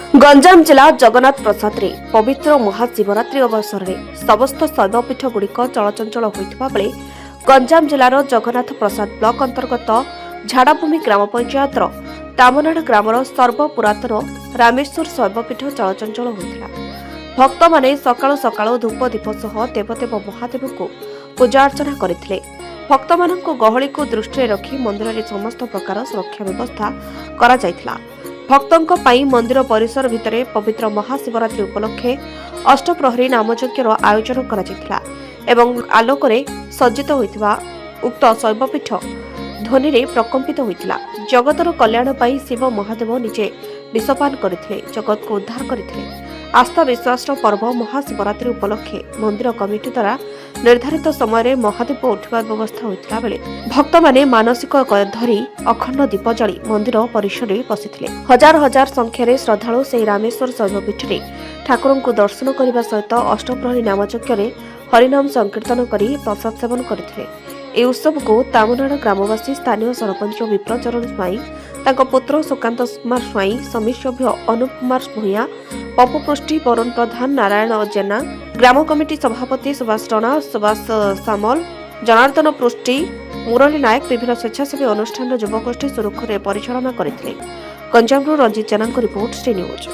गंजाम जिला जगन्नाथ प्रसाद रे पवित्र महाशिवरात्रि अवसर में समस्त शैवपीठ गुड़िक चलचंचल होता बेले गंजाम जिलार जगन्नाथ प्रसाद ब्लॉक अंतर्गत झाड़ाभूमि ग्राम पंचायतर तामनाड़ ग्रामर सर्वपुरातन रामेश्वर शैवपीठ चलचंचल होता। भक्त माने सकाळु सकाळु धूप दीप सह देवदेव महादेव को पूजा अर्चना करथिले। भक्त मानक गहली को दृष्टि रखी मंदिर में समस्त प्रकार सुरक्षा व्यवस्था करा जायथिला। भक्तों पाई मंदिर परिसर भितरे पवित्र महाशिवरात्रि उपलक्षे अष्टप्रहरी नामयज्ञर आयोजन करा जायथिला एवं आलोकरे सज्जित होइतिबा उक्त शैवपीठ ध्वनि रे प्रकंपित होइतिला। जगतर कल्याण पाई शिव महादेव निजे विषपान करथिले, जगत को उद्धार करथिले। आस्था विश्वास पर्व महाशिवरात्रि उपलक्षे मंदिर कमिटी द्वारा निर्धारित समय महादीप उठा व्यवस्था होता बेले भक्त माने मानसिक धरी अखंड दीप जली मंदिर परिसर में बसिथिले। हजार हजार संख्यार श्रद्धालु से रामेश्वर शैवपीठ में ठाकुर को दर्शन करने सहित अष्टप्रहरी नामयज्ञ हरिनाम संकीर्तन कर प्रसाद सेवन करथिले। ए उत्सव को तामनाड़ ग्रामवासी स्थानीय सरपंच विप्रचरण स्वाई, पुत्र सुकांत कुमार स्वाई, समीर सभ्य अनुप कुमार भूया, पप्पू पृष्टि, वरुण प्रधान, नारायण जेना, ग्राम कमिटी सभापति सुभाष रणा, सुभाष सामल, जनार्दन पृष्टि, मुरली नायक विभिन्न स्वेच्छासेवी अनुष्ठान युवगोष्ठी सुरुखुरे परिचालना करथिले। गंजामरू रंजित जेना रिपोर्ट, श्री न्यूज।